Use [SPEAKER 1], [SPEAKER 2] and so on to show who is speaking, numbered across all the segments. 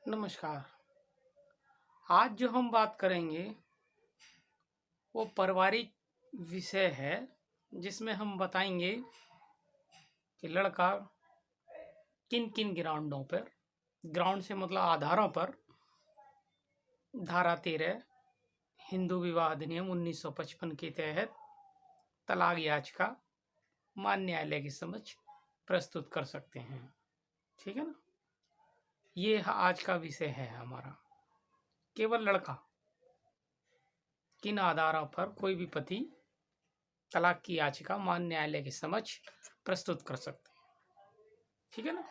[SPEAKER 1] नमस्कार। आज जो हम बात करेंगे वो पारिवारिक विषय है, जिसमें हम बताएंगे कि लड़का किन किन ग्राउंडों पर, ग्राउंड से मतलब आधारों पर, धारा 13 हिंदू विवाह अधिनियम 1955 के तहत तलाक याचिका मान्य न्यायालय के समक्ष प्रस्तुत कर सकते हैं। ठीक है ना। ये आज का विषय है हमारा। केवल लड़का किन आधारों पर कोई भी पति तलाक की याचिका मान्य न्यायालय के समक्ष प्रस्तुत कर सकते हैं। ठीक है ना।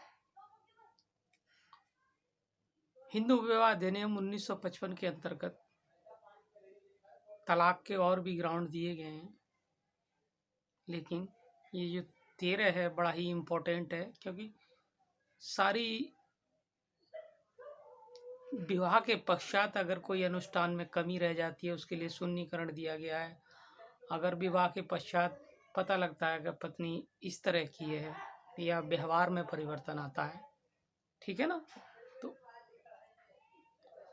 [SPEAKER 1] हिंदू विवाह अधिनियम 1955 के अंतर्गत तलाक के और भी ग्राउंड दिए गए हैं, लेकिन ये जो 13 है बड़ा ही इम्पोर्टेंट है, क्योंकि सारी विवाह के पश्चात अगर कोई अनुष्ठान में कमी रह जाती है उसके लिए सुन्नीकरण दिया गया है। अगर विवाह के पश्चात पता लगता है कि पत्नी इस तरह की है या व्यवहार में परिवर्तन आता है, ठीक है ना, तो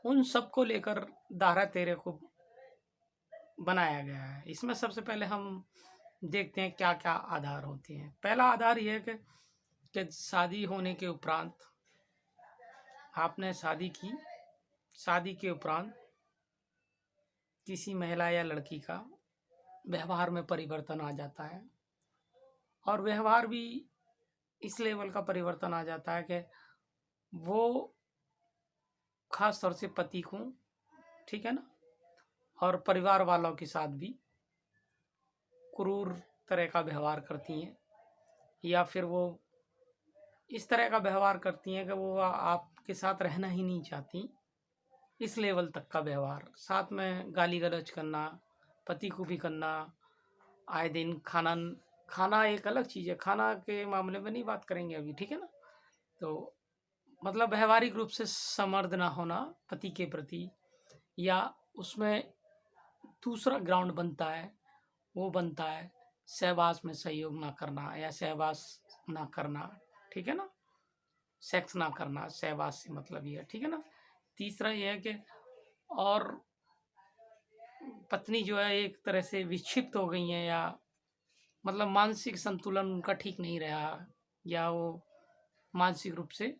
[SPEAKER 1] उन सब को लेकर धारा 13 को बनाया गया है। इसमें सबसे पहले हम देखते हैं क्या क्या आधार होते हैं। पहला आधार यह है कि शादी होने के उपरांत आपने शादी की, शादी के उपरांत किसी महिला या लड़की का व्यवहार में परिवर्तन आ जाता है, और व्यवहार भी इस लेवल का परिवर्तन आ जाता है कि वो खास तौर से पति को, ठीक है ना, और परिवार वालों के साथ भी क्रूर तरह का व्यवहार करती हैं, या फिर वो इस तरह का व्यवहार करती हैं कि वो आपके साथ रहना ही नहीं चाहती। इस लेवल तक का व्यवहार, साथ में गाली गलौज करना, पति को भी करना, आए दिन खाना एक अलग चीज़ है, खाना के मामले में नहीं बात करेंगे अभी, ठीक है ना। तो मतलब व्यवहारिक रूप से समर्थ ना होना पति के प्रति, या उसमें दूसरा ग्राउंड बनता है, वो बनता है सहवास में सहयोग ना करना या सहवास ना करना, ठीक है ना, सेक्स ना करना, सहवास से मतलब ये है, ठीक है ना। तीसरा ये है कि और पत्नी जो है एक तरह से विक्षिप्त हो गई है, या मतलब मानसिक संतुलन उनका ठीक नहीं रहा, या वो मानसिक रूप से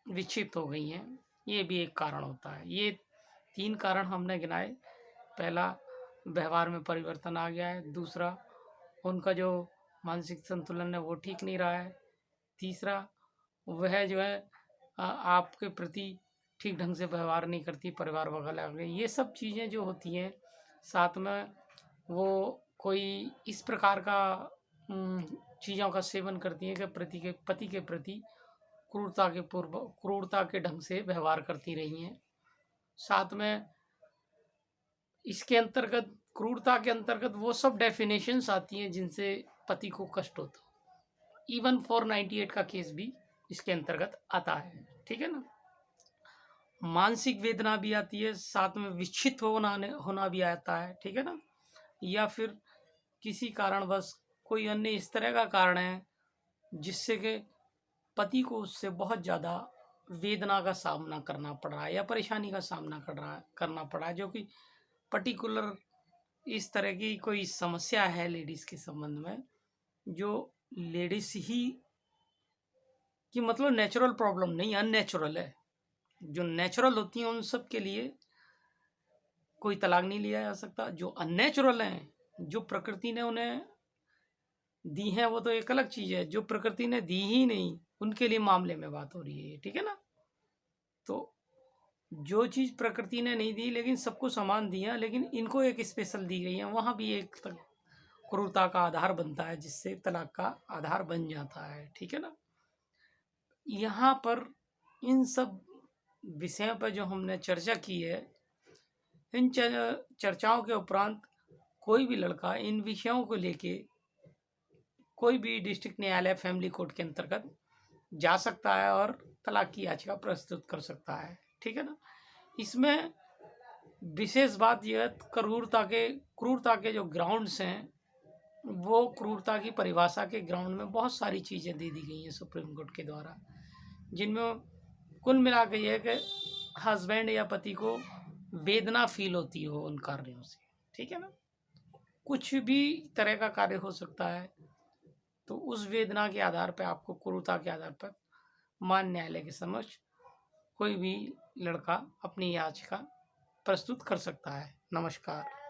[SPEAKER 1] विक्षिप्त हो गई हैं, ये भी एक कारण होता है। ये 3 कारण हमने गिनाए। पहला, व्यवहार में परिवर्तन आ गया है। दूसरा, उनका जो मानसिक संतुलन है वो ठीक नहीं रहा है। तीसरा, वह जो है आपके प्रति ठीक ढंग से व्यवहार नहीं करती, परिवार वगैरह आ गए। ये सब चीज़ें जो होती हैं, साथ में वो कोई इस प्रकार का चीज़ों का सेवन करती हैं कि पति के प्रति क्रूरता के ढंग से व्यवहार करती रही हैं। साथ में इसके अंतर्गत, क्रूरता के अंतर्गत वो सब डेफिनेशंस आती हैं जिनसे पति को कष्ट होता है। इवन 498 का केस भी इसके अंतर्गत आता है, ठीक है ना। मानसिक वेदना भी आती है, साथ में विक्षिप्त होना भी आता है, ठीक है ना। या फिर किसी कारणवश कोई अन्य इस तरह का कारण है जिससे कि पति को उससे बहुत ज़्यादा वेदना का सामना करना पड़ रहा है या परेशानी का सामना करना पड़ रहा है, जो कि पर्टिकुलर इस तरह की कोई समस्या है लेडीज़ के संबंध में, जो लेडीज़ ही कि मतलब नेचुरल प्रॉब्लम नहीं, अननेचुरल है। जो नेचुरल होती हैं उन सब के लिए कोई तलाक नहीं लिया जा सकता। जो अननेचुरल हैं, जो प्रकृति ने उन्हें दी हैं, वो तो एक अलग चीज़ है। जो प्रकृति ने दी ही नहीं, उनके लिए मामले में बात हो रही है, ठीक है ना। तो जो चीज़ प्रकृति ने नहीं दी लेकिन सबको समान दी है, लेकिन इनको एक स्पेशल दी गई है, वहाँ भी एक क्रूरता का आधार बनता है, जिससे तलाक का आधार बन जाता है, ठीक है ना। यहाँ पर इन सब विषयों पर जो हमने चर्चा की है, इन चर्चाओं के उपरांत कोई भी लड़का इन विषयों को लेके कोई भी डिस्ट्रिक्ट न्यायालय फैमिली कोर्ट के अंतर्गत जा सकता है और तलाक की याचिका प्रस्तुत कर सकता है, ठीक है ना। इसमें विशेष बात यह है, क्रूरता के जो ग्राउंड्स हैं, वो क्रूरता की परिभाषा के ग्राउंड में बहुत सारी चीज़ें दे दी गई हैं सुप्रीम कोर्ट के द्वारा, जिनमें कुल मिला के ये कि हस्बैंड या पति को वेदना फील होती हो उन कार्यों से, ठीक है ना। कुछ भी तरह का कार्य हो सकता है, तो उस वेदना के आधार पर आपको क्रूरता के आधार पर मान न्यायालय के समक्ष कोई भी लड़का अपनी याचिका प्रस्तुत कर सकता है। नमस्कार।